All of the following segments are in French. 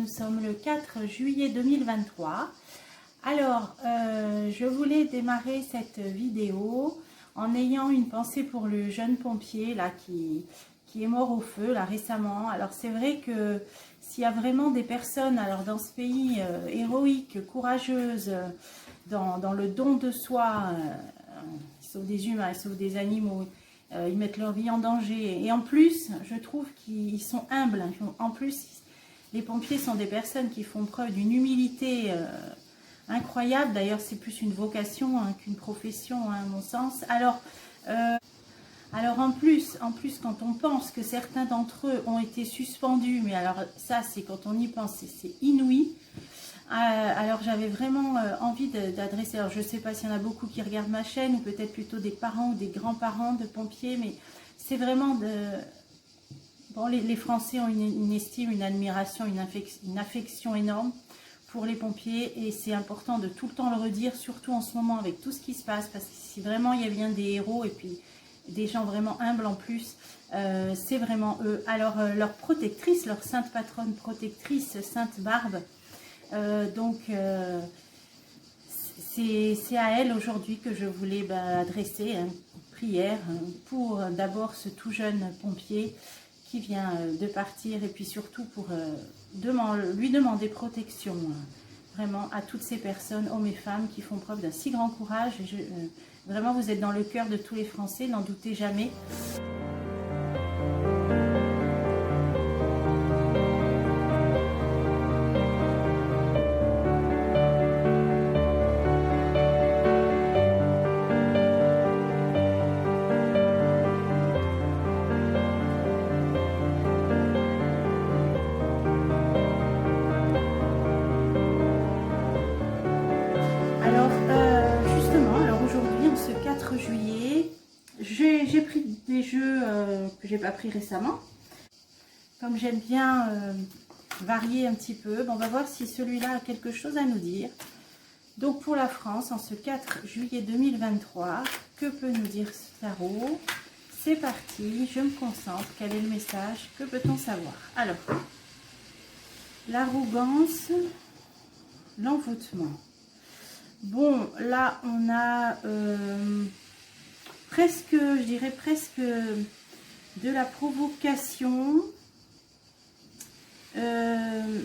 nous sommes le 4 juillet 2023. Alors, je voulais démarrer cette vidéo en ayant une pensée pour le jeune pompier là qui est mort au feu là récemment. Alors c'est vrai que s'il y a vraiment des personnes alors dans ce pays héroïques, courageuses, dans le don de soi, ils sauvent des humains, ils sauvent des animaux, ils mettent leur vie en danger. Et en plus, je trouve qu'ils sont humbles. En plus, les pompiers sont des personnes qui font preuve d'une humilité incroyable. D'ailleurs, c'est plus une vocation qu'une profession, à mon sens. Alors en plus, quand on pense que certains d'entre eux ont été suspendus, mais alors ça, c'est quand on y pense, c'est inouï. Alors j'avais vraiment envie d'adresser, alors je ne sais pas s'il y en a beaucoup qui regardent ma chaîne, ou peut-être plutôt des parents ou des grands-parents de pompiers, mais c'est vraiment de... Bon, les Français ont une estime, une admiration, une affection énorme pour les pompiers, et c'est important de tout le temps le redire, surtout en ce moment avec tout ce qui se passe, parce que si vraiment il y a bien des héros et puis des gens vraiment humbles en plus, c'est vraiment eux. Alors leur protectrice, leur sainte patronne protectrice, Sainte Barbe, c'est à elle aujourd'hui que je voulais adresser une prière pour d'abord ce tout jeune pompier qui vient de partir, et puis surtout pour lui demander protection vraiment à toutes ces personnes, hommes et femmes, qui font preuve d'un si grand courage. Et vraiment, vous êtes dans le cœur de tous les Français, n'en doutez jamais. Juillet, j'ai pris des jeux que j'ai pas pris récemment, comme j'aime bien varier un petit peu. Bon, on va voir si celui-là a quelque chose à nous dire. Donc pour la France, en ce 4 juillet 2023, que peut nous dire ce tarot? C'est parti, je me concentre. Quel est le message? Que peut-on savoir? Alors, l'arrogance, l'envoûtement. Bon, là on a presque, je dirais presque de la provocation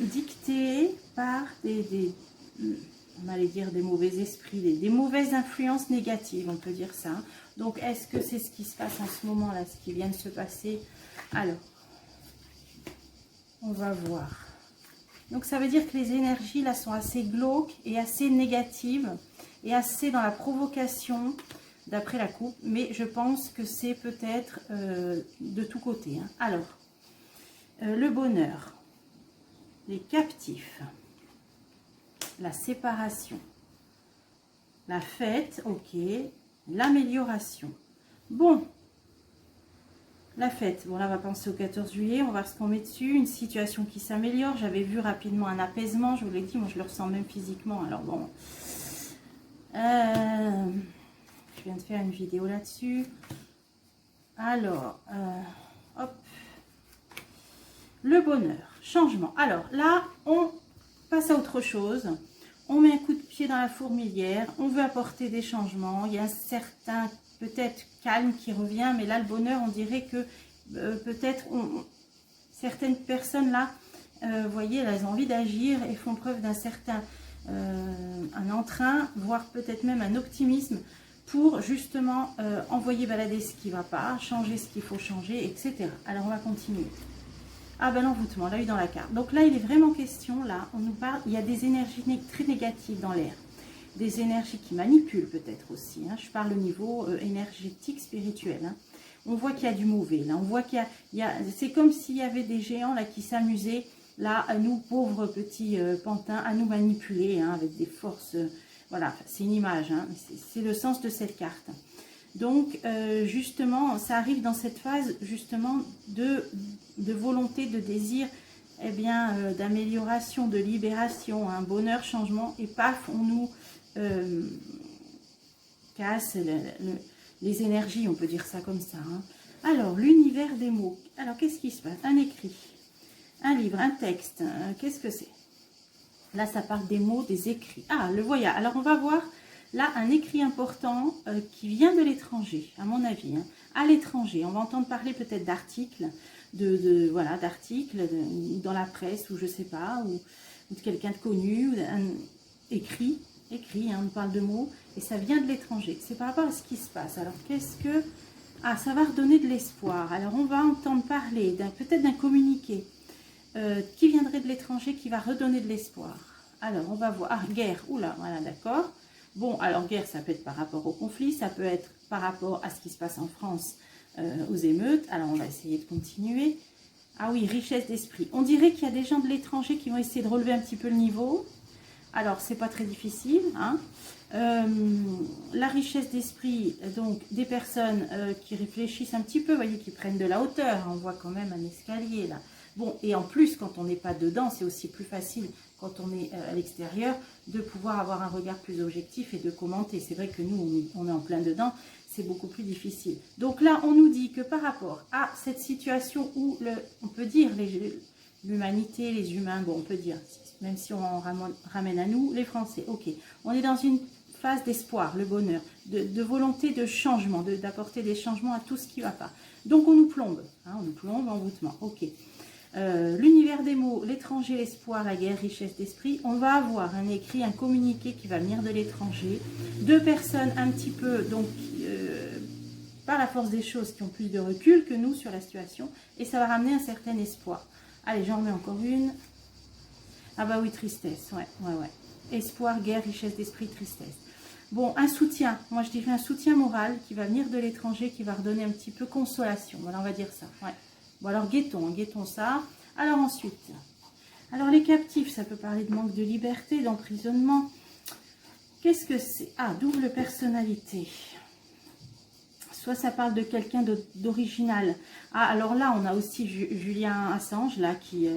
dictée par on allait dire des mauvais esprits, des mauvaises influences négatives, on peut dire ça. Donc est-ce que c'est ce qui se passe en ce moment là, ce qui vient de se passer? Alors, on va voir. Donc ça veut dire que les énergies là sont assez glauques et assez négatives et assez dans la provocation d'après la coupe, mais je pense que c'est peut-être de tous côtés. Alors, le bonheur, les captifs, la séparation, la fête, ok, l'amélioration. Bon, la fête, bon là on va penser au 14 juillet, on va voir ce qu'on met dessus, une situation qui s'améliore. J'avais vu rapidement un apaisement, je vous l'ai dit, moi je le ressens même physiquement, alors bon, je viens de faire une vidéo là-dessus. Alors, hop, le bonheur, changement. Alors là, on passe à autre chose, on met un coup de pied dans la fourmilière, on veut apporter des changements, il y a un certain peut-être calme qui revient, mais là le bonheur, on dirait que peut-être certaines personnes là, vous voyez, elles ont envie d'agir et font preuve d'un certain un entrain, voire peut-être même un optimisme pour justement envoyer balader ce qui ne va pas, changer ce qu'il faut changer, etc. Alors on va continuer. Ah ben l'envoûtement, là, eu dans la carte. Donc là, il est vraiment question, là, on nous parle, il y a des énergies très négatives dans l'air. Des énergies qui manipulent peut-être aussi. Je parle au niveau énergétique, spirituel. On voit qu'il y a du mauvais. Là, on voit qu'il y a c'est comme s'il y avait des géants là qui s'amusaient là à nous, pauvres petits pantins, à nous manipuler avec des forces. Voilà, c'est une image. C'est le sens de cette carte. Donc, justement, ça arrive dans cette phase justement de volonté, de désir, eh bien, d'amélioration, de libération, un bonheur, changement, et paf, on nous casse les énergies, on peut dire ça comme ça. Alors, l'univers des mots. Alors, qu'est-ce qui se passe? Un écrit. Un livre, un texte, qu'est-ce que c'est? Là, ça parle des mots, des écrits. Ah, le voilà. Alors, on va voir là un écrit important qui vient de l'étranger, à mon avis. Hein. À l'étranger, on va entendre parler peut-être d'articles, voilà, d'articles dans la presse, ou je sais pas, ou de quelqu'un de connu, ou écrit, hein, on parle de mots, et ça vient de l'étranger. C'est par rapport à ce qui se passe. Alors, qu'est-ce que... Ah, ça va redonner de l'espoir. Alors, on va entendre parler peut-être d'un communiqué qui viendrait de l'étranger, qui va redonner de l'espoir. Alors, on va voir. Ah, guerre. Oula, voilà, d'accord. Bon, alors, guerre, ça peut être par rapport au conflit, ça peut être par rapport à ce qui se passe en France, aux émeutes. Alors, on va essayer de continuer. Ah oui, richesse d'esprit. On dirait qu'il y a des gens de l'étranger qui vont essayer de relever un petit peu le niveau. Alors, c'est pas très difficile, hein. La richesse d'esprit, donc des personnes qui réfléchissent un petit peu, vous voyez, qui prennent de la hauteur. On voit quand même un escalier là. Bon, et en plus, quand on n'est pas dedans, c'est aussi plus facile quand on est à l'extérieur de pouvoir avoir un regard plus objectif et de commenter. C'est vrai que nous, on est en plein dedans, c'est beaucoup plus difficile. Donc là, on nous dit que par rapport à cette situation où, on peut dire, l'humanité, les humains, bon, on peut dire, même si on en ramène à nous, les Français, ok, on est dans une phase d'espoir, le bonheur, de volonté de changement, d'apporter des changements à tout ce qui ne va pas. Donc on nous plombe, hein, on nous plombe, envoûtement, ok. L'univers des mots, l'étranger, l'espoir, la guerre, richesse d'esprit, on va avoir un écrit, un communiqué qui va venir de l'étranger, deux personnes un petit peu, donc par la force des choses, qui ont plus de recul que nous sur la situation, et ça va ramener un certain espoir. Allez, j'en remets encore une. Ah bah oui, tristesse, ouais. Espoir, guerre, richesse d'esprit, tristesse. Bon, un soutien, moi je dirais un soutien moral qui va venir de l'étranger, qui va redonner un petit peu consolation, voilà, on va dire ça, ouais. Bon, alors guettons ça. Alors ensuite, alors les captifs, ça peut parler de manque de liberté, d'emprisonnement. Qu'est-ce que c'est? Ah, double personnalité. Soit ça parle de quelqu'un d'original. Ah, alors là, on a aussi Julian Assange, là, qui,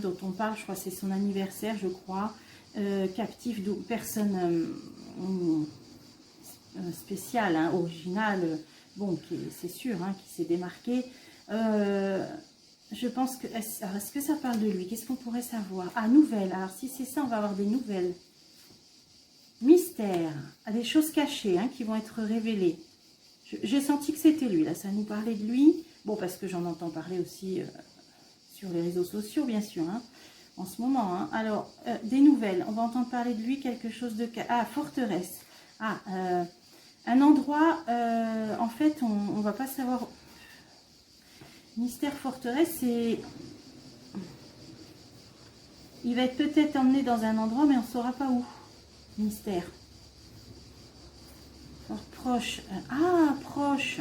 dont on parle, je crois, c'est son anniversaire, je crois. Captif, personne spéciale, hein, originale, bon, c'est sûr, hein, qui s'est démarqué. Je pense que... Est-ce que ça parle de lui? Qu'est-ce qu'on pourrait savoir? Ah, nouvelles. Alors, si c'est ça, on va avoir des nouvelles. Mystère. Ah, des choses cachées, hein, qui vont être révélées. J'ai senti que c'était lui, là. Ça nous parlait de lui. Bon, parce que j'en entends parler aussi sur les réseaux sociaux, bien sûr, hein, en ce moment. Hein. Alors, des nouvelles. On va entendre parler de lui, quelque chose de... Ah, forteresse. Ah, un endroit, en fait, on ne va pas savoir... Mystère forteresse, c'est... Il va être peut-être emmené dans un endroit, mais on ne saura pas où. Mystère. Fort proche. Ah, proche.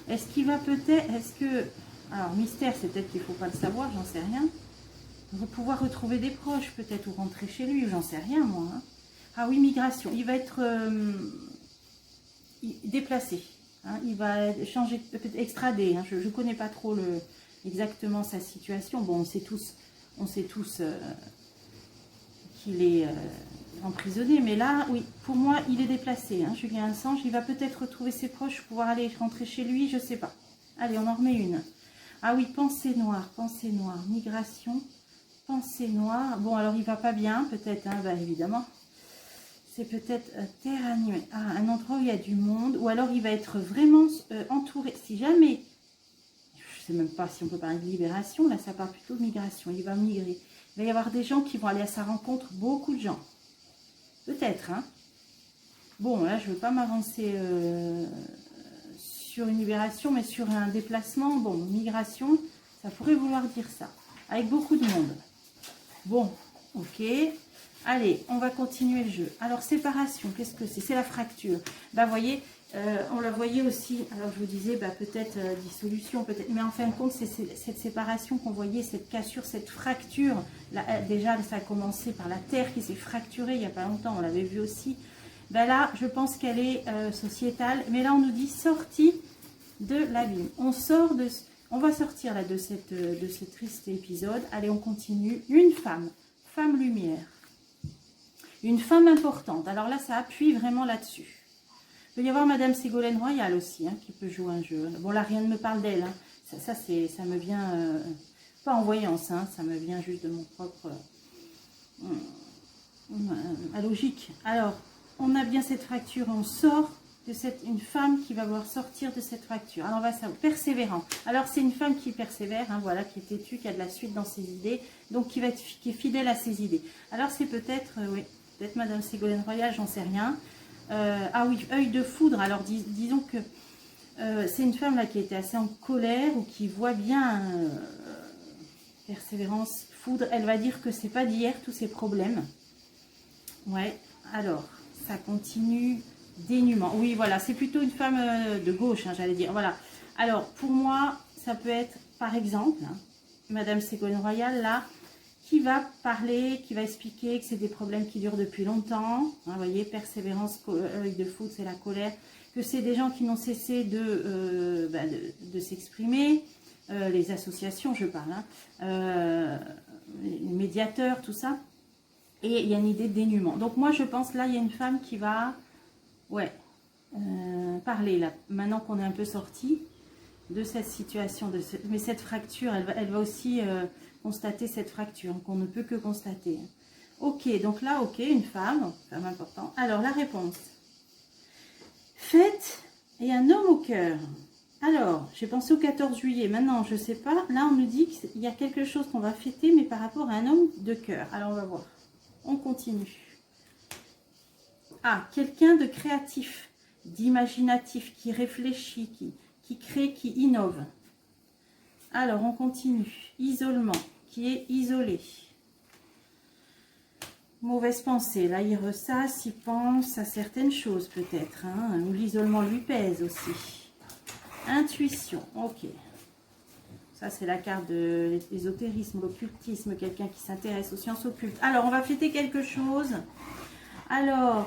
Est-ce qu'il va peut-être... Est-ce que... Alors, mystère, c'est peut-être qu'il ne faut pas le savoir, j'en sais rien. On va pouvoir retrouver des proches, peut-être, ou rentrer chez lui, j'en sais rien, moi. Hein. Ah oui, migration. Il va être déplacé. Hein, il va changer, peut-être extradé. Hein, je ne connais pas trop exactement sa situation. Bon, on sait tous qu'il est emprisonné. Mais là, oui, pour moi, il est déplacé. Hein, Julian Assange, il va peut-être retrouver ses proches, pouvoir aller rentrer chez lui, je ne sais pas. Allez, on en remet une. Ah oui, pensée noire, migration, pensée noire. Bon, alors il ne va pas bien, peut-être, hein, bah, évidemment. C'est peut-être terre animée. Ah, un endroit où il y a du monde. Ou alors il va être vraiment entouré. Si jamais, je ne sais même pas si on peut parler de libération. Là, ça parle plutôt de migration. Il va migrer. Il va y avoir des gens qui vont aller à sa rencontre. Beaucoup de gens. Peut-être, hein. Bon, là, je ne veux pas m'avancer sur une libération, mais sur un déplacement. Bon, migration, ça pourrait vouloir dire ça. Avec beaucoup de monde. Bon, ok. Allez, on va continuer le jeu. Alors, séparation, qu'est-ce que c'est? C'est la fracture. Bah, vous voyez, on la voyait aussi. Alors, je vous disais, bah, peut-être dissolution, peut-être. Mais en fin de compte, c'est cette séparation qu'on voyait, cette cassure, cette fracture. Là, déjà, ça a commencé par la terre qui s'est fracturée il n'y a pas longtemps. On l'avait vu aussi. Bah, là, je pense qu'elle est sociétale. Mais là, on nous dit sortie de l'abîme. On va sortir là de ce triste épisode. Allez, on continue. Une femme lumière. Une femme importante. Alors là, ça appuie vraiment là-dessus. Il peut y avoir Madame Ségolène Royal aussi, hein, qui peut jouer un jeu. Bon, là, rien ne me parle d'elle. Hein. Ça me vient pas en voyance, hein, ça me vient juste de mon propre logique. Alors, on a bien cette fracture, on sort de une femme qui va voir sortir de cette fracture. Alors, on va savoir, persévérant. Alors, c'est une femme qui persévère, hein, voilà, qui est têtue, qui a de la suite dans ses idées, donc qui est fidèle à ses idées. Alors, c'est peut-être, oui, peut-être Madame Ségolène Royal, j'en sais rien. Ah oui, œil de foudre. Alors, disons que c'est une femme là qui était assez en colère ou qui voit bien persévérance, foudre. Elle va dire que c'est pas d'hier tous ces problèmes. Ouais, alors, ça continue. Dénuement, oui, voilà, c'est plutôt une femme de gauche, hein, j'allais dire. Voilà. Alors, pour moi, ça peut être, par exemple, hein, Madame Ségolène Royal, là, qui va parler, qui va expliquer que c'est des problèmes qui durent depuis longtemps. Hein, vous voyez, persévérance, œil de foudre, c'est la colère. Que c'est des gens qui n'ont cessé de s'exprimer. Les associations, je parle, hein, les médiateurs, tout ça. Et il y a une idée de dénuement. Donc, moi, je pense, là, il y a une femme qui va... Ouais, parler là, maintenant qu'on est un peu sorti de cette situation, mais cette fracture, elle va aussi constater cette fracture, qu'on ne peut que constater. Ok, donc là, ok, une femme importante. Alors, la réponse. Fête et un homme au cœur. Alors, j'ai pensé au 14 juillet, maintenant, je ne sais pas, là, on nous dit qu'il y a quelque chose qu'on va fêter, mais par rapport à un homme de cœur. Alors, on va voir. On continue. Ah, quelqu'un de créatif, d'imaginatif, qui réfléchit, qui crée, qui innove. Alors, on continue. Isolement, qui est isolé. Mauvaise pensée, là, il ressasse, il pense à certaines choses peut-être, hein, ou l'isolement lui pèse aussi. Intuition, ok. Ça, c'est la carte de l'ésotérisme, l'occultisme, quelqu'un qui s'intéresse aux sciences occultes. Alors, on va fêter quelque chose. Alors,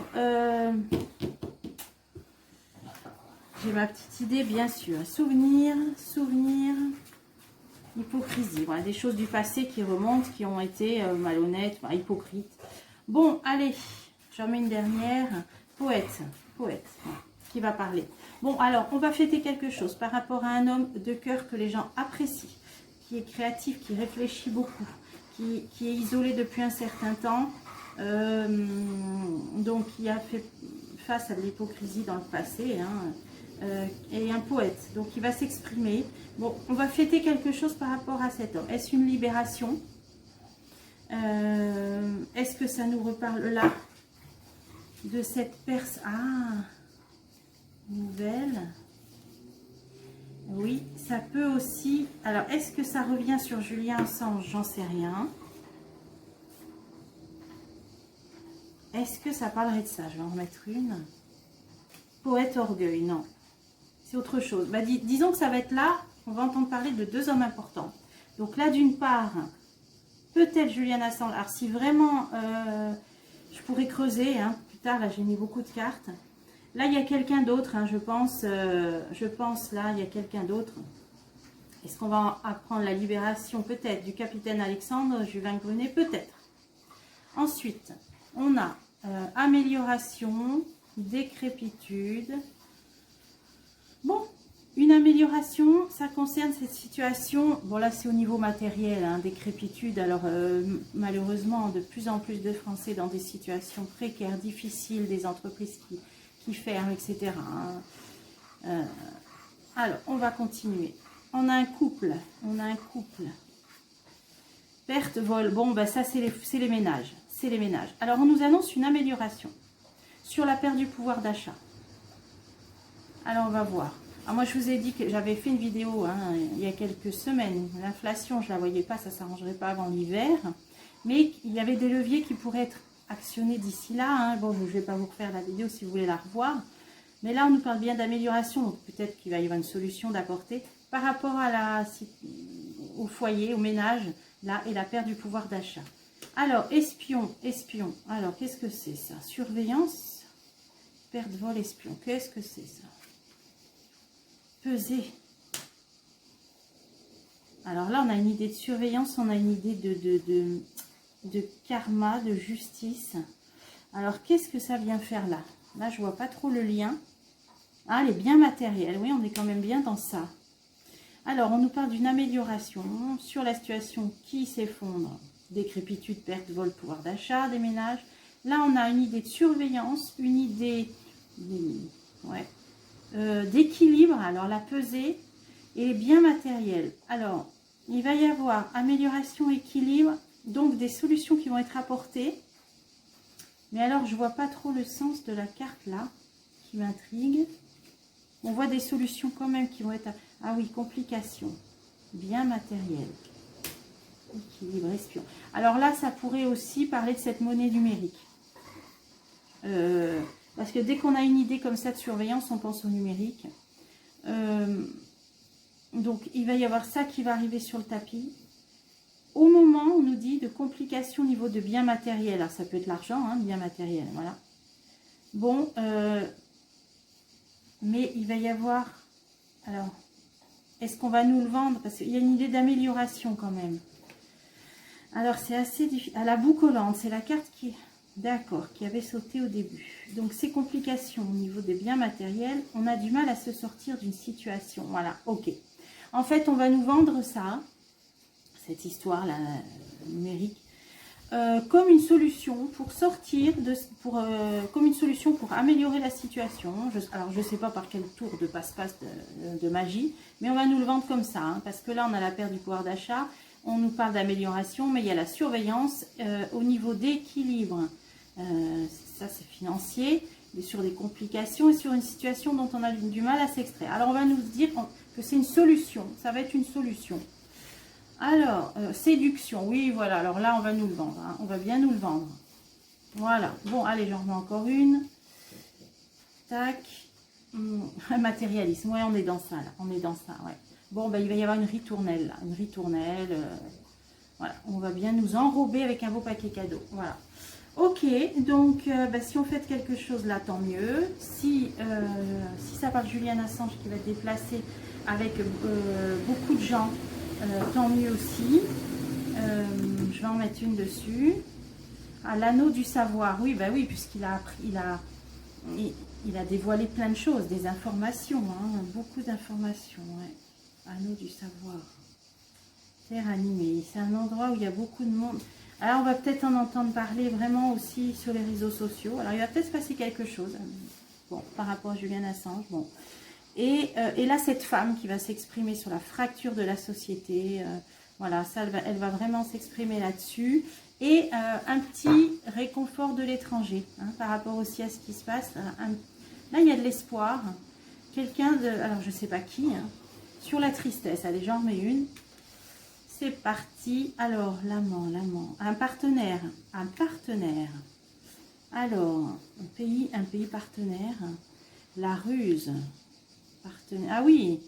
j'ai ma petite idée, bien sûr. Souvenir, hypocrisie. Voilà, des choses du passé qui remontent, qui ont été malhonnêtes, hypocrites. Bon, allez, j'en mets une dernière. Poète, qui va parler. Bon, alors, on va fêter quelque chose par rapport à un homme de cœur que les gens apprécient, qui est créatif, qui réfléchit beaucoup, qui est isolé depuis un certain temps. Donc il a fait face à de l'hypocrisie dans le passé, hein, et un poète, donc il va s'exprimer. Bon, on va fêter quelque chose par rapport à cet homme. Est-ce une libération? Est-ce que ça nous reparle là de cette personne? Ah, nouvelle. Oui, ça peut aussi. Alors, est-ce que ça revient sur Julien Assange? J'en sais rien. Est-ce que ça parlerait de ça? Je vais en remettre une. Poète orgueil, non. C'est autre chose. Bah, disons que ça va être là, on va entendre parler de deux hommes importants. Donc là, d'une part, peut-être Julian Assange. Alors si vraiment, je pourrais creuser, hein, plus tard, là j'ai mis beaucoup de cartes. Là, il y a quelqu'un d'autre, hein, je pense là, il y a quelqu'un d'autre. Est-ce qu'on va apprendre la libération? Peut-être. Du capitaine Alexandre, Juvin Grenet, peut-être. Ensuite, on a amélioration, décrépitude. Bon, une amélioration, ça concerne cette situation. Bon, là, c'est au niveau matériel, hein, décrépitude. Alors, malheureusement, de plus en plus de Français dans des situations précaires, difficiles, des entreprises qui ferment, etc. Hein. Alors, on va continuer. On a un couple. Perte, vol. Bon, ben ça, c'est les ménages. C'est les ménages. Alors, on nous annonce une amélioration sur la perte du pouvoir d'achat. Alors, on va voir. Alors, moi, je vous ai dit que j'avais fait une vidéo hein, il y a quelques semaines. L'inflation, je ne la voyais pas, ça ne s'arrangerait pas avant l'hiver. Mais il y avait des leviers qui pourraient être actionnés d'ici là. Hein. Bon, je ne vais pas vous refaire la vidéo si vous voulez la revoir. Mais là, on nous parle bien d'amélioration. Donc, peut-être qu'il va y avoir une solution d'apporter par rapport au foyer, au ménage, là, et la perte du pouvoir d'achat. Alors, espion. Alors, qu'est-ce que c'est ça? Surveillance, perte, vol, espion. Qu'est-ce que c'est ça? Peser. Alors là, on a une idée de surveillance, on a une idée de karma, de justice. Alors, qu'est-ce que ça vient faire là? Là, je vois pas trop le lien. Ah, les biens matériels. Oui, on est quand même bien dans ça. Alors, on nous parle d'une amélioration sur la situation qui s'effondre. Décrépitude, perte, vol, pouvoir d'achat, des ménages. Là, on a une idée de surveillance, une idée d'équilibre. Alors, la pesée et les biens matériels. Alors, il va y avoir amélioration, équilibre, donc des solutions qui vont être apportées. Mais alors, je ne vois pas trop le sens de la carte là, qui m'intrigue. On voit des solutions quand même qui vont être... Ah oui, complications, biens matériels, équilibre, espion. Alors là, ça pourrait aussi parler de cette monnaie numérique. Parce que dès qu'on a une idée comme ça de surveillance, on pense au numérique. Donc, il va y avoir ça qui va arriver sur le tapis. Au moment, on nous dit de complications au niveau de biens matériels. Alors, ça peut être l'argent, hein, biens matériels, voilà. Bon, mais il va y avoir... Alors, est-ce qu'on va nous le vendre? Parce qu'il y a une idée d'amélioration quand même. Alors, c'est assez difficile. À la boue collante, c'est la carte qui... D'accord, qui avait sauté au début. Donc, ces complications au niveau des biens matériels, on a du mal à se sortir d'une situation. Voilà, ok. En fait, on va nous vendre ça, cette histoire-là, numérique, comme une solution pour sortir, comme une solution pour améliorer la situation. Alors, je ne sais pas par quel tour de passe-passe de magie, mais on va nous le vendre comme ça, hein, parce que là, on a la perte du pouvoir d'achat, on nous parle d'amélioration, mais il y a la surveillance au niveau d'équilibre. Ça, c'est financier, mais sur des complications et sur une situation dont on a du mal à s'extraire. Alors, on va nous dire que c'est une solution, ça va être une solution. Alors, séduction, oui, voilà. Alors là, on va nous le vendre. Hein. On va bien nous le vendre. Voilà. Bon, allez, j'en remets encore une. Tac. Matérialisme. Ouais, on est dans ça, là. On est dans ça, ouais. Bon, ben, il va y avoir une ritournelle, là. Une ritournelle. Voilà. On va bien nous enrober avec un beau paquet cadeau. Voilà. Ok. Donc, ben, si on fait quelque chose là, tant mieux. Si ça parle de Julian Assange qui va se déplacer avec beaucoup de gens, tant mieux aussi. Je vais en mettre une dessus. Ah, l'anneau du savoir. Oui, bah oui, puisqu'il a appris, il a dévoilé plein de choses, des informations, hein, beaucoup d'informations. Ouais. Anneau du savoir. Terre animée. C'est un endroit où il y a beaucoup de monde. Alors, on va peut-être en entendre parler vraiment aussi sur les réseaux sociaux. Alors, il va peut-être se passer quelque chose. Bon, par rapport à Julian Assange. Bon. Et là, cette femme qui va s'exprimer sur la fracture de la société, voilà, ça, elle va vraiment s'exprimer là-dessus. Et un petit réconfort de l'étranger, hein, par rapport aussi à ce qui se passe. Là, il y a de l'espoir. Quelqu'un de... Alors, je ne sais pas qui, hein, sur la tristesse. Allez, j'en remets une. C'est parti. Alors, l'amant. Un partenaire. Alors, un pays partenaire. La ruse. Ah oui,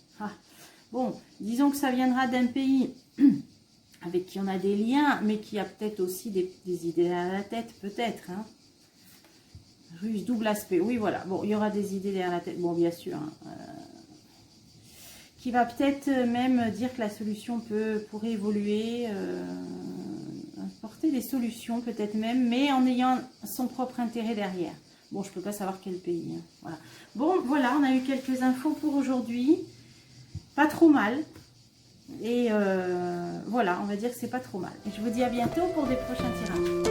bon, disons que ça viendra d'un pays avec qui on a des liens, mais qui a peut-être aussi des idées à la tête, peut-être. Hein. Ruse, double aspect, oui, voilà. Bon, il y aura des idées derrière la tête, bon, bien sûr. Hein, qui va peut-être même dire que la solution pourrait évoluer, porter des solutions peut-être même, mais en ayant son propre intérêt derrière. Bon, je ne peux pas savoir quel pays. Hein. Voilà. Bon, voilà, on a eu quelques infos pour aujourd'hui. Pas trop mal. Et voilà, on va dire que c'est pas trop mal. Et je vous dis à bientôt pour des prochains tirages.